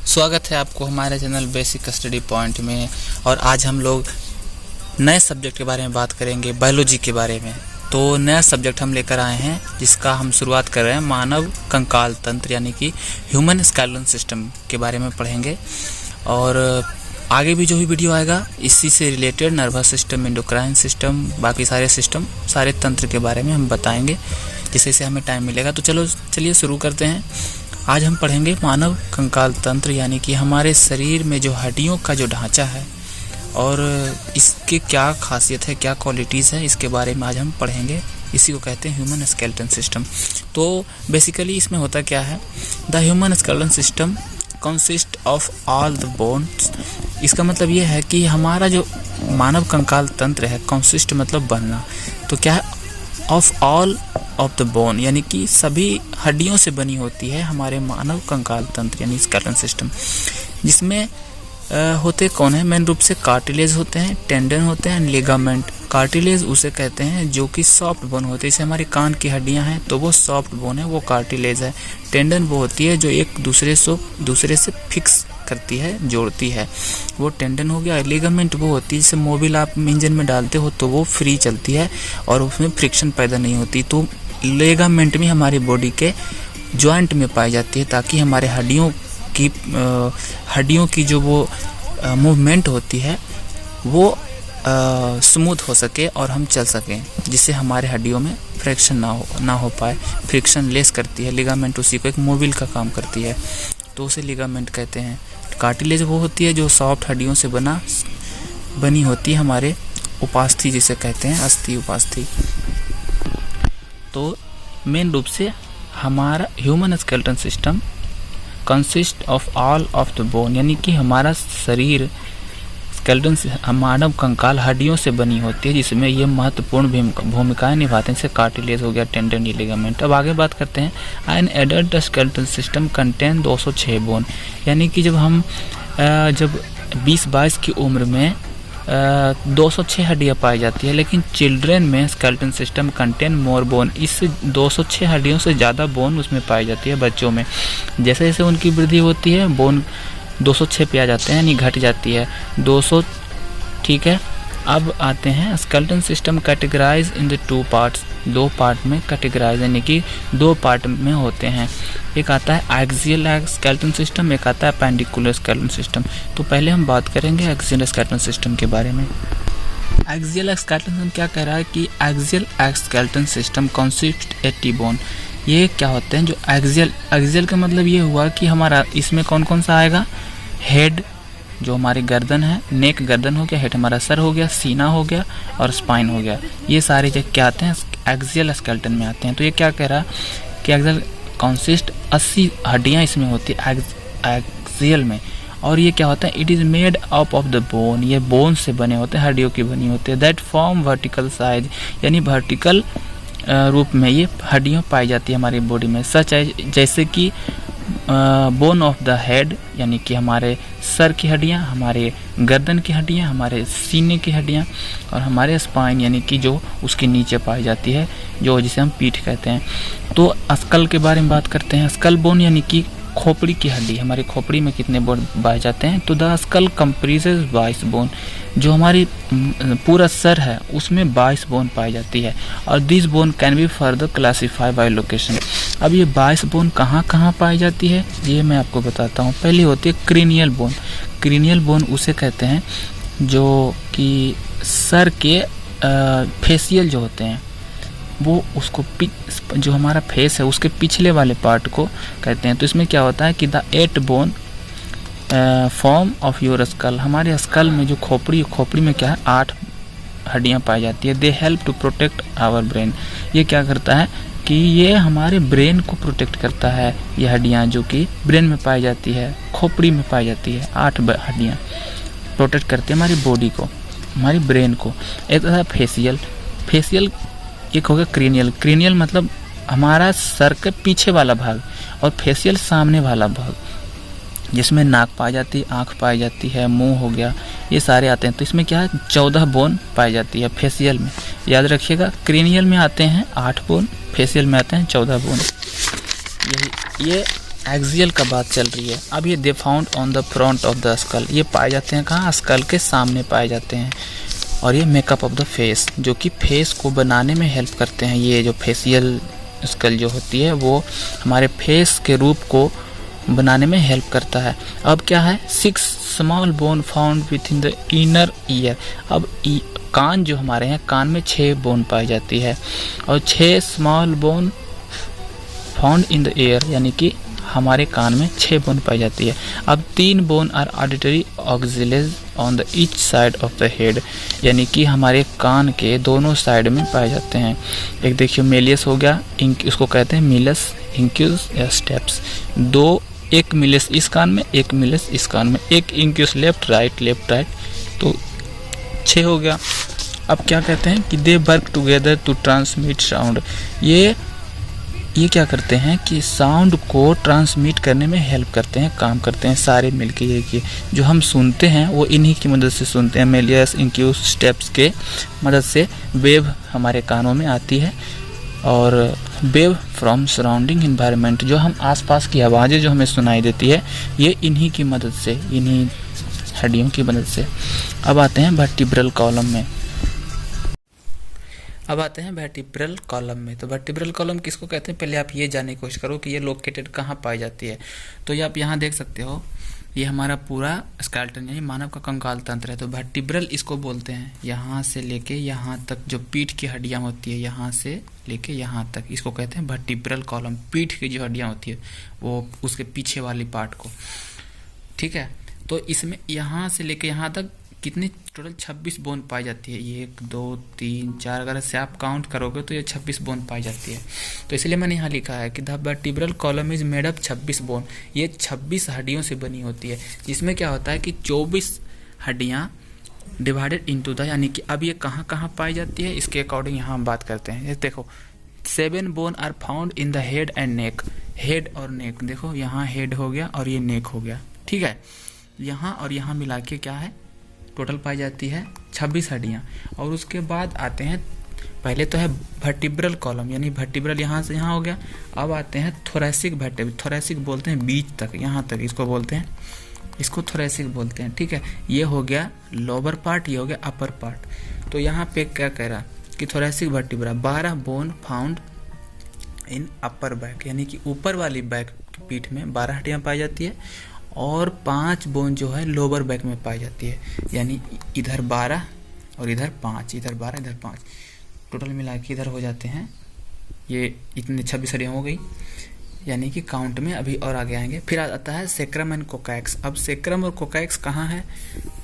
स्वागत है आपको हमारे चैनल बेसिक स्टडी पॉइंट में। और आज हम लोग नए सब्जेक्ट के बारे में बात करेंगे, बायोलॉजी के बारे में। तो नया सब्जेक्ट हम लेकर आए हैं जिसका हम शुरुआत कर रहे हैं मानव कंकाल तंत्र यानी कि ह्यूमन स्केलेटन सिस्टम के बारे में पढ़ेंगे। और आगे भी जो भी वीडियो आएगा इसी से related nervous system, endocrine system, बाकी सारे सिस्टम, सारे तंत्र के बारे में हम बताएंगे जैसे जैसे हमें टाइम मिलेगा। तो चलिए शुरू करते हैं। आज हम पढ़ेंगे मानव कंकाल तंत्र यानी कि हमारे शरीर में जो हड्डियों का जो ढांचा है और इसके क्या खासियत है, क्या क्वालिटीज़ है, इसके बारे में आज हम पढ़ेंगे। इसी को कहते हैं ह्यूमन स्केलेटन सिस्टम। तो बेसिकली इसमें होता क्या है, the human skeleton system consist of all the bones. इसका मतलब ये है कि हमारा जो मानव कंकाल तंत्र है, कंसिस्ट मतलब बनना, तो क्या है, of all of the bone यानी कि सभी हड्डियों से बनी होती है हमारे मानव कंकाल तंत्र यानी स्केलेटन सिस्टम। जिसमें होते कौन है, मेन रूप से कार्टिलेज होते हैं, टेंडन होते हैं, लिगामेंट। कार्टिलेज उसे कहते हैं जो कि सॉफ्ट बोन होती है, जैसे हमारी कान की हड्डियां हैं तो वो सॉफ्ट बोन है, वो कार्टिलेज है। टेंडन वो होती है जो एक दूसरे से फिक्स करती है, जोड़ती है, वो टेंडन हो गया। लिगामेंट वो होती है जैसे मोबिल आप इंजन में डालते हो तो वो फ्री चलती है और उसमें फ्रिक्शन पैदा नहीं होती। तो लिगामेंट में हमारी बॉडी के जॉइंट में पाई जाती है ताकि हमारे हड्डियों की जो वो मूवमेंट होती है वो स्मूथ हो सके और हम चल सकें, जिससे हमारे हड्डियों में फ्रिक्शन ना हो पाए। फ्रिक्शन लेस करती है लिगामेंट, उसी को एक मोबिल का काम करती है, तो उसे लिगामेंट कहते हैं। कार्टिलेज वो होती है जो सॉफ्ट हड्डियों से बनी होती है, हमारे उपास्थि जिसे कहते हैं, अस्थि उपास्थि। तो मेन रूप से हमारा human skeleton system consist of all of the bone यानी कि हमारा शरीर स्केलेटन मानव कंकाल हड्डियों से बनी होती है, जिसमें ये महत्वपूर्ण भूमिकाएं निभाते हैं, जैसे कार्टिलेज हो गया, टेंडन, लिगामेंट। अब आगे बात करते हैं। An adult skeleton system contain 206 bone यानी कि जब 20-22 की उम्र में 206 हड्डियाँ पाई जाती है, लेकिन चिल्ड्रेन में skeleton system contain more bone, इस 206 हड्डियों से ज़्यादा बोन उसमें पाई जाती है बच्चों में। जैसे जैसे उनकी वृद्धि होती है बोन 206 पे आ जाते हैं यानी घट जाती है 200। ठीक है, अब आते हैं skeleton system categorise in the 2 parts. 2 part में कैटेगराइज यानी कि 2 पार्ट में होते हैं। एक आता है एक्सियल स्केलेटन सिस्टम, एक आता है पेंडिकुलर स्केलेटन सिस्टम। तो पहले हम बात करेंगे एक्सियल स्केलेटन सिस्टम के बारे में। एक्सियल स्केलेटन सिस्टम क्या कह रहा है कि axial skeleton system consist 80 bone. ये क्या होते हैं जो एक्सियल का मतलब ये हुआ कि हमारा इसमें कौन कौन सा आएगा, हेड जो हमारी गर्दन है, नेक गर्दन हो गया, हेड हमारा सर हो गया, सीना हो गया और स्पाइन हो गया। ये सारे जो क्या आते हैं एक्सियल स्केलेटन में आते हैं। तो ये क्या कह रहा है कि एक्सियल कंसिस्ट 80 हड्डियाँ इसमें होती है एक्सियल में। और ये क्या होता है, it is made up of the bone, ये बोन से बने होते हैं, हड्डियों की बनी होती है। दैट फॉर्म वर्टिकल साइज यानी वर्टिकल रूप में ये हड्डियाँ पाई जाती है हमारी बॉडी में। सच है जैसे कि बोन ऑफ द हेड यानी कि हमारे सर की हड्डियाँ, हमारे गर्दन की हड्डियाँ, हमारे सीने की हड्डियाँ और हमारे स्पाइन यानी कि जो उसके नीचे पाई जाती है, जो जिसे हम पीठ कहते हैं। तो स्कल के बारे में बात करते हैं। स्कल बोन यानी कि खोपड़ी की हड्डी, हमारी खोपड़ी में कितने बोन पाए जाते हैं, तो द स्कल कंप्रीजेस 22 बोन। जो हमारी पूरा सर है उसमें 22 बोन पाई जाती है। और this bone can be further classify by location. अब ये 22 बोन कहाँ कहाँ पाई जाती है ये मैं आपको बताता हूँ। पहली होती है क्रीनियल बोन। क्रीनियल बोन उसे कहते हैं जो कि सर के फेसियल जो होते हैं वो उसको जो हमारा फेस है उसके पिछले वाले पार्ट को कहते हैं। तो इसमें क्या होता है कि the 8 bone form of your skull, हमारे स्कल में जो खोपड़ी में क्या है 8 हड्डियाँ पाई जाती है। They help to protect our brain. ये क्या करता है कि ये हमारे ब्रेन को प्रोटेक्ट करता है। ये हड्डियाँ जो कि ब्रेन में पाई जाती है, खोपड़ी में पाई जाती है, 8 हड्डियाँ प्रोटेक्ट करती है हमारी बॉडी को, हमारी ब्रेन को। एक है फेसियल, एक होगा क्रीनियल मतलब हमारा सर के पीछे वाला भाग, और फेसियल सामने वाला भाग जिसमें नाक पाई जाती है, आँख पाई जाती है, मुंह हो गया, ये सारे आते हैं। तो इसमें क्या है 14 बोन पाई जाती है फेसियल में, याद रखिएगा। क्रीनियल में आते हैं 8 बोन, फेसियल में आते हैं 14 बोन। ये एक्सियल का बात चल रही है। अब ये they found on the front of the skull, ये पाए जाते हैं कहाँ, स्कल के सामने पाए जाते हैं। और ये मेकअप ऑफ द फेस, जो कि फेस को बनाने में हेल्प करते हैं। ये जो फेशियल स्कल जो होती है वो हमारे फेस के रूप को बनाने में हेल्प करता है। अब क्या है, 6 small bone found with in the inner ear. अब कान जो हमारे हैं, कान में 6 बोन पाई जाती है और 6 small bone found in the year, यानी कि हमारे कान में 6 बोन पाई जाती है। अब 3 bone are auditory ossicles on the each side of the head, यानी कि हमारे कान के दोनों साइड में पाए जाते हैं। एक देखिए मेलियस हो गया, उसको कहते हैं मिलस, इंक्यूस या स्टेप्स। एक मिलस इस कान में, एक मिलस इस कान में, एक इंक्यूस लेफ्ट राइट, तो 6 हो गया। अब क्या कहते हैं कि they work together to transmit sound. ये क्या करते हैं कि साउंड को ट्रांसमिट करने में हेल्प करते हैं, काम करते हैं सारे मिलके। ये जो हम सुनते हैं वो इन्हीं की मदद से सुनते हैं, मेलियस, इंक्यूस, स्टेप्स के मदद से वेव हमारे कानों में आती है। और वेव फ्रॉम सराउंडिंग इन्वायरमेंट, जो हम आसपास की आवाज़ें जो हमें सुनाई देती है, ये इन्हीं की मदद से, इन्हीं हड्डियों की मदद से। अब आते हैं वर्टिब्रल कॉलम में। अब आते हैं वर्टिब्रल कॉलम में। तो वर्टिब्रल कॉलम किसको कहते हैं, पहले आप ये जानने की कोशिश करो कि ये लोकेटेड कहाँ पाई जाती है। तो ये आप यहाँ देख सकते हो, ये हमारा पूरा स्केलेटन यानी मानव का कंकाल तंत्र है। तो वर्टिब्रल इसको बोलते हैं, यहाँ से लेके यहाँ तक जो पीठ की हड्डियाँ होती है, यहाँ से लेके यहाँ तक, इसको कहते हैं वर्टिब्रल कॉलम। पीठ की जो हड्डियाँ होती है वो उसके पीछे वाली पार्ट को, ठीक है। तो इसमें यहाँ से लेके यहाँ तक कितनी टोटल 26 बोन पाई जाती है। 1 2 3 4, अगर से आप काउंट करोगे तो ये 26 बोन पाई जाती है। तो इसलिए मैंने यहाँ लिखा है कि the vertebral column is made up 26 bone. ये 26 हड्डियों से बनी होती है, जिसमें क्या होता है कि 24 हड्डियाँ डिवाइडेड इनटू द, यानी कि अब ये कहाँ कहाँ पाई जाती है इसके अकॉर्डिंग यहाँ हम बात करते हैं। ये देखो 7 bone are found in the head and neck. Head और नेक, देखो यहाँ हेड हो गया और ये नेक हो गया, ठीक है। यहाँ और यहाँ मिला के क्या है, टोटल पाई जाती है 26 हड्डियाँ। और उसके बाद आते हैं, पहले तो है वर्टिब्रल कॉलम, यानी वर्टिब्रल यहाँ से यहाँ हो गया। अब आते हैं थोरैसिक वर्टिब्रल, थोरैसिक बोलते हैं बीच तक, यहाँ तक इसको बोलते हैं, इसको थोरैसिक बोलते हैं, ठीक है। ये हो गया लोअर पार्ट, ये हो गया अपर पार्ट। तो यहाँ पे क्या कह रहा कि thoracic vertebra 12 bone found in upper back, यानी कि ऊपर वाली बैक पीठ में 12 हड्डियाँ पाई जाती है और 5 बोन जो है लोअर बैक में पाई जाती है, यानी इधर 12 और इधर 5, इधर 12 इधर 5, टोटल मिला के इधर हो जाते हैं ये इतने 26 हड्डियाँ हो गई, यानी कि काउंट में अभी और आगे आएंगे। फिर आता है सेक्रम एंड कोकैक्स। अब सेक्रम और कोकैक्स कहाँ है,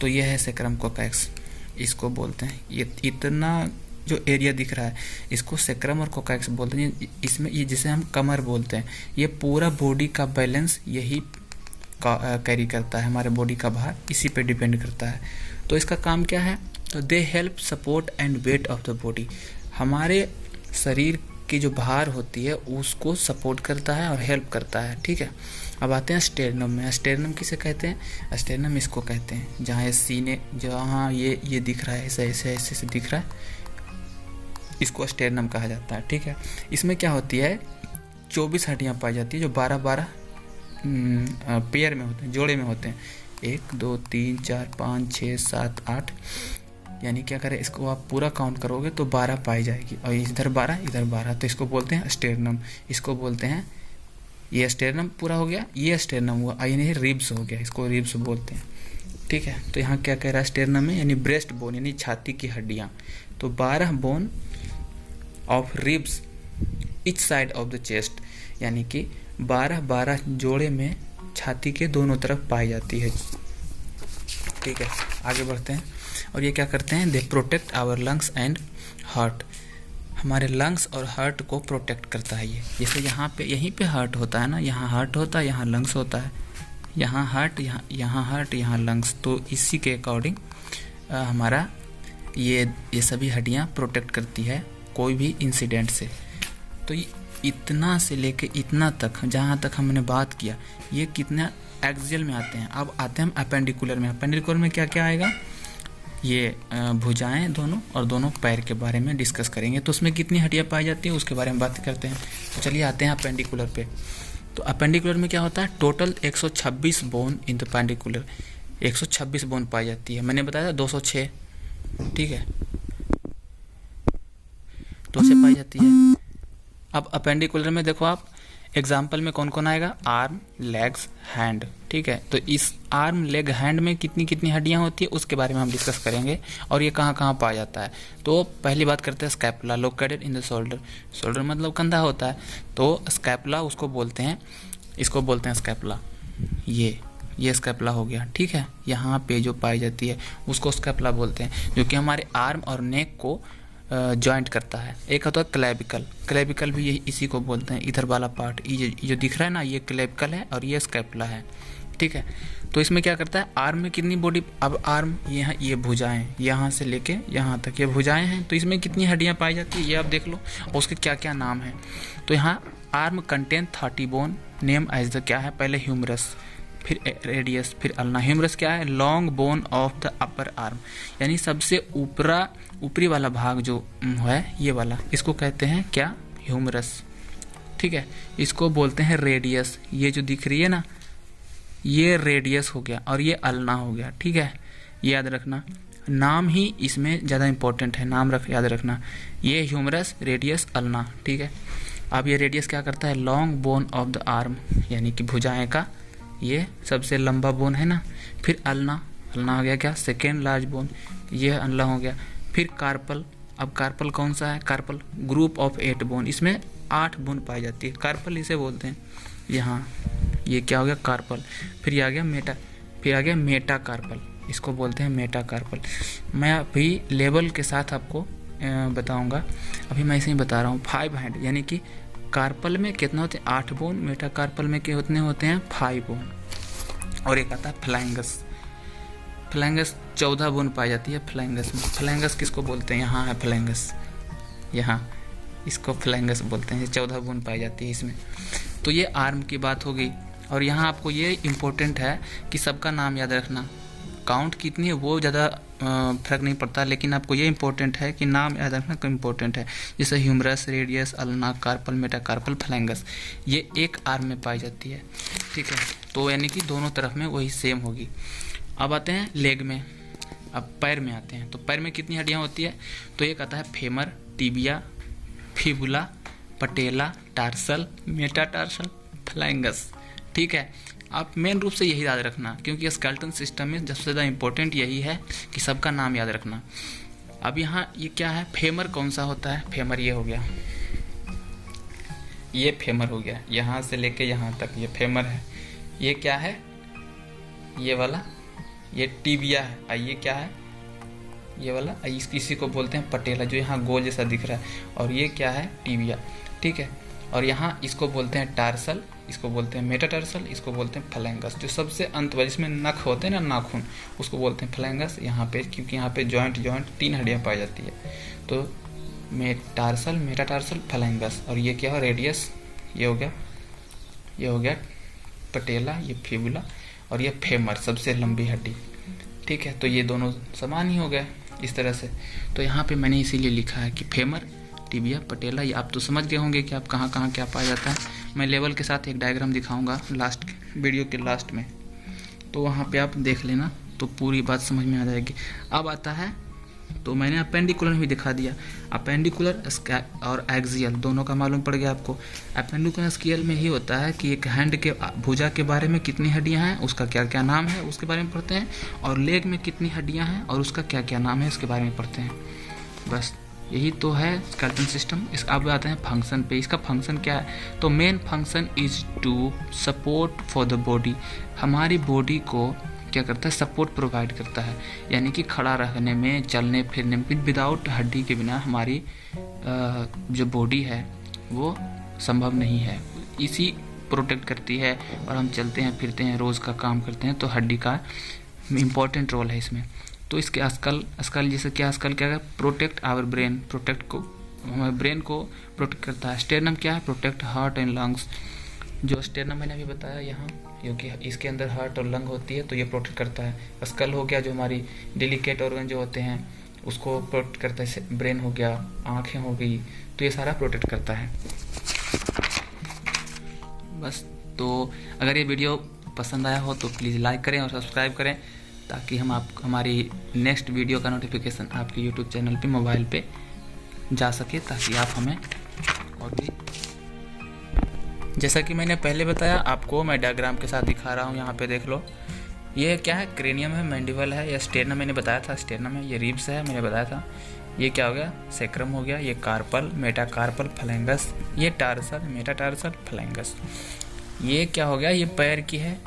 तो ये है सेक्रम कोकैक्स, इसको बोलते हैं। ये इतना जो एरिया दिख रहा है इसको सेक्रम और कोकैक्स बोलते हैं। इसमें ये जिसे हम कमर बोलते हैं, ये पूरा बॉडी का बैलेंस यही कैरी करता है, हमारे बॉडी का भार इसी पे डिपेंड करता है। तो इसका काम क्या है, तो they help support and weight of the body, हमारे शरीर की जो भार होती है उसको सपोर्ट करता है और हेल्प करता है, ठीक है। अब आते हैं स्टेरनम में। स्टेरनम किसे कहते हैं, स्टेरनम इसको कहते हैं जहाँ ये सीने, जहाँ ये दिख रहा है ऐसे ऐसे ऐसे से दिख रहा है, इसको स्टेरनम कहा जाता है, ठीक है। इसमें क्या होती है, 24 हड्डियाँ पाई जाती है जो 12-12 पेयर में होते हैं, जोड़े में होते हैं। 1 2 3 4 5 6 7 8, यानी क्या करें, इसको आप पूरा काउंट करोगे तो 12 पाई जाएगी, और इधर 12 इधर 12, तो इसको बोलते हैं स्टेरनम। इसको बोलते हैं, ये स्टेरनम पूरा हो गया, ये स्टेरनम हुआ, यानी रिब्स हो गया, इसको रिब्स बोलते हैं, ठीक है। तो यहाँ क्या कह रहा है स्टेरनम में, यानी ब्रेस्ट बोन यानी छाती की हड्डियाँ। तो 12 bone of ribs each side of the chest, यानी कि 12-12 जोड़े में छाती के दोनों तरफ पाई जाती है, ठीक है। आगे बढ़ते हैं। और ये क्या करते हैं, they protect our lungs and heart, हमारे लंग्स और हार्ट को प्रोटेक्ट करता है ये। जैसे यहाँ पे, यहीं पे हार्ट होता है ना, यहाँ हार्ट होता है, यहाँ लंग्स होता है, यहाँ हार्ट, यहाँ हार्ट, यहाँ लंग्स। तो इसी के अकॉर्डिंग हमारा ये सभी हड्डियाँ प्रोटेक्ट करती है कोई भी इंसिडेंट से। तो इतना से लेके इतना तक, जहाँ तक हमने बात किया, ये कितना एक्सियल में आते हैं। अब आते हैं हम अपेंडिकुलर में। अपेंडिकुलर में क्या क्या आएगा, ये भुजाएं दोनों और दोनों पैर के बारे में डिस्कस करेंगे। तो उसमें कितनी हड्डियाँ पाई जाती है उसके बारे में बात करते हैं। तो चलिए आते हैं अपेंडिकुलर पे। तो अपेंडिकुलर में क्या होता है, total 126 bone in the appendicular, 126 bone पाई जाती है। मैंने बताया 206, ठीक है, 200 पाई जाती है। अब अपेंडिकुलर में देखो आप, एग्जाम्पल में कौन कौन आएगा, आर्म, लेग्स, हैंड, ठीक है। तो इस आर्म, लेग, हैंड में कितनी कितनी हड्डियां होती है उसके बारे में हम डिस्कस करेंगे और ये कहाँ कहाँ पाया जाता है। तो पहली बात करते हैं scapula, located in the shoulder. Shoulder मतलब कंधा होता है, तो स्कैपुला उसको बोलते हैं, इसको बोलते हैं स्कैपुला। ये स्कैपुला हो गया, ठीक है। यहाँ पे जो पाई जाती है उसको स्कैपुला बोलते हैं, जो कि हमारे आर्म और नेक को जॉइंट करता है। एक होता है क्लेविकल, क्लेविकल भी यही इसी को बोलते हैं, इधर वाला पार्ट, ये जो दिख रहा है ना, ये क्लेविकल है और ये स्कैपुला है, ठीक है। तो इसमें क्या करता है, आर्म में कितनी बॉडी, अब आर्म यहाँ ये भुजाएं, यहाँ से लेके यहाँ तक ये भुजाएं हैं, तो इसमें कितनी हड्डियाँ पाई जाती है ये आप देख लो और उसके क्या क्या नाम है। तो यहाँ arm contain 30 bone, name as the क्या है, पहले ह्यूमरस, फिर रेडियस, फिर अल्ना। ह्यूमरस क्या है, long bone of the upper arm, यानी सबसे ऊपरी वाला भाग जो है ये वाला, इसको कहते हैं क्या, ह्यूमरस, ठीक है। इसको बोलते हैं रेडियस, ये जो दिख रही है ना ये रेडियस हो गया और ये अल्ना हो गया, ठीक है। ये याद रखना, नाम ही इसमें ज़्यादा इंपॉर्टेंट है, नाम याद रखना, ये ह्यूमरस, रेडियस, अल्ना, ठीक है। अब ये रेडियस क्या करता है, long bone of the arm, यानी कि भुजाएं का ये सबसे लंबा बोन है ना। फिर अल्ना, अल्ना हो गया क्या, सेकेंड लार्ज बोन, ये अल्ना हो गया। फिर कार्पल, अब कार्पल कौन सा है, कार्पल ग्रुप ऑफ 8 बोन, इसमें 8 बोन पाई जाती है, कार्पल इसे बोलते हैं। यहाँ ये क्या हो गया, कार्पल। फिर ये आ गया मेटा, फिर आ गया मेटा कार्पल, इसको बोलते हैं मेटा कार्पल। मैं अभी लेवल के साथ आपको बताऊंगा, अभी मैं ऐसे ही बता रहा हूँ। 5 हैंड, यानी कि कार्पल में कितना होते हैं, 8 बोन, मेटा कार्पल में कितने होते हैं, 5 बोन। और एक आता है फ्लैंगस, फ्लैंगस 14 बोन पाई जाती है फ्लैंगस में। फ्लैंगस किसको बोलते हैं, यहाँ है फ्लैंगस, यहाँ इसको फ्लैंगस बोलते हैं, 14 बोन पाई जाती है इसमें। तो ये आर्म की बात हो गई। और यहाँ आपको ये इम्पोर्टेंट है कि सबका नाम याद रखना, काउंट कितनी है वो ज़्यादा फर्क नहीं पड़ता, लेकिन आपको ये इम्पोर्टेंट है कि नाम याद रखना को इम्पोर्टेंट है। जैसे humerus, radius, ulna, carpal, metacarpal, phalanges, ये एक आर्म में पाई जाती है, ठीक है। तो यानी कि दोनों तरफ में वही सेम होगी। अब आते हैं लेग में, अब पैर में आते हैं। तो पैर में कितनी हड्डियाँ होती है, तो एक आता है फेमर, टिबिया, फिबुला, पटेला, टार्सल, मेटाटार्सल, फ्लैंगस, ठीक है। आप मेन रूप से यही याद रखना, क्योंकि स्केलेटन सिस्टम में सबसे ज़्यादा इंपॉर्टेंट यही है कि सबका नाम याद रखना। अब यहाँ ये क्या है, फेमर कौन सा होता है, फेमर ये हो गया, ये फेमर हो गया, यहाँ से लेके यहाँ तक ये फेमर है। ये क्या है, ये वाला, ये टिबिया है। और ये क्या है, ये वाला, इसी को बोलते हैं पटेला, जो यहाँ गोल जैसा दिख रहा है। और ये क्या है, टिबिया, ठीक है। और यहाँ इसको बोलते हैं टार्सल, इसको बोलते हैं मेटाटार्सल, इसको बोलते हैं फ्लैंगस। जो सबसे अंत वाला जिसमें नख होते हैं ना, नाखून, उसको बोलते हैं फ्लैंगस। यहाँ पे क्योंकि यहाँ पे जॉइंट 3 हड्डियाँ पाई जाती है, तो टार्सल, मेटाटार्सल, फ्लैंगस। और ये क्या हो, रेडियस, ये हो गया पटेला, ये फिबुला, और ये फेमर, सबसे लंबी हड्डी, ठीक है। तो ये दोनों समान ही हो गए इस तरह से। तो यहाँ पे मैंने इसीलिए लिखा है कि फेमर, टिबिया, पटेला, ये आप तो समझ गए होंगे कि आप कहाँ कहाँ क्या पाया जाता है। मैं लेवल के साथ एक डायग्राम दिखाऊंगा लास्ट वीडियो के लास्ट में, तो वहाँ पे आप देख लेना, तो पूरी बात समझ में आ जाएगी। अब आता है, तो मैंने अपेंडिकुलर भी दिखा दिया, अपेंडिकुलर और एक्सियल दोनों का मालूम पड़ गया आपको। अपेंडिकुलर स्केल में ही होता है कि एक हैंड के भुजा के बारे में कितनी हड्डियां हैं, उसका क्या क्या नाम है, उसके बारे में पढ़ते हैं। और लेग में कितनी हड्डियां हैं और उसका क्या क्या नाम है, उसके बारे में पढ़ते हैं। बस यही तो है स्केलेटन सिस्टम। इस अब आते हैं फंक्शन पे। इसका फंक्शन क्या है, तो main function is to support for the body. हमारी बॉडी को क्या करता है, सपोर्ट प्रोवाइड करता है, यानी कि खड़ा रहने में, चलने फिरने में। विदाउट हड्डी के बिना हमारी जो बॉडी है वो संभव नहीं है। इसी प्रोटेक्ट करती है और हम चलते हैं फिरते हैं, रोज़ का काम करते हैं, तो हड्डी का इम्पॉर्टेंट रोल है इसमें। तो इसके अस्कल जैसे क्या, अस्कल क्या है, प्रोटेक्ट आवर ब्रेन, प्रोटेक्ट को, हमारे ब्रेन को प्रोटेक्ट करता है। स्टेर्नम क्या है, प्रोटेक्ट हार्ट एंड लंग्स। जो स्टेर्नम मैंने अभी बताया यहाँ, क्योंकि इसके अंदर हार्ट और लंग होती है, तो ये प्रोटेक्ट करता है। स्कल हो गया जो हमारी डेलिकेट ऑर्गन जो होते हैं उसको प्रोटेक्ट करता है। ब्रेन हो गया, आँखें हो गई, तो ये सारा प्रोटेक्ट करता है। बस तो अगर ये वीडियो पसंद आया हो तो प्लीज़ लाइक करें और सब्सक्राइब करें, ताकि हमारी नेक्स्ट वीडियो का नोटिफिकेशन आपके यूट्यूब चैनल पे मोबाइल पे जा सके, ताकि आप हमें और भी, जैसा कि मैंने पहले बताया आपको, मैं डायग्राम के साथ दिखा रहा हूँ। यहाँ पे देख लो, ये क्या है, क्रेनियम है, मैंडिबल है, या स्टेर्नम मैंने बताया था, स्टेर्नम है, ये रिब्स है मैंने बताया था, ये क्या हो गया, सैक्रम हो गया, ये कार्पल, मेटाकार्पल फ्लैंगस, ये टार्सल, मेटाटार्सल फ्लैंगस, ये क्या हो गया, ये पैर की है,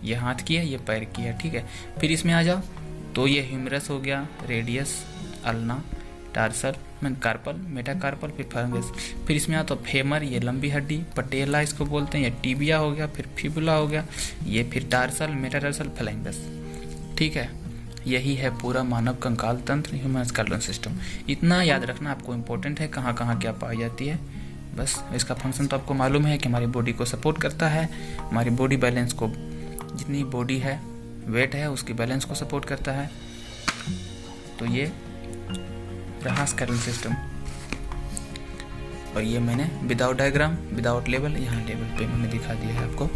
ये हाथ की है, ये पैर की है, ठीक है। फिर इसमें आ जाओ तो ये ह्यूमरस हो गया, radius, ulna, tarsal, carpal, metacarpal, फिर फ्लैंगस। फिर इसमें आ तो फेमर, ये लंबी हड्डी, पटेला इसको बोलते हैं, ये टिबिया हो गया, फिर फिबुला हो गया, ये फिर टार्सल, मेटाटार्सल, फ्लैंगस, ठीक है। यही है पूरा मानव कंकाल तंत्र, ह्यूमन स्केलेटन सिस्टम। इतना याद रखना आपको इम्पोर्टेंट है, कहाँ कहाँ क्या पाई जाती है। बस इसका फंक्शन तो आपको मालूम है कि हमारी बॉडी को सपोर्ट करता है, हमारी बॉडी बैलेंस को, जितनी बॉडी है वेट है उसकी बैलेंस को सपोर्ट करता है। तो ये रहा स्केलेटन सिस्टम, और ये मैंने विदाउट डायग्राम, विदाउट लेवल, यहाँ लेवल पे मैंने दिखा दिया है आपको।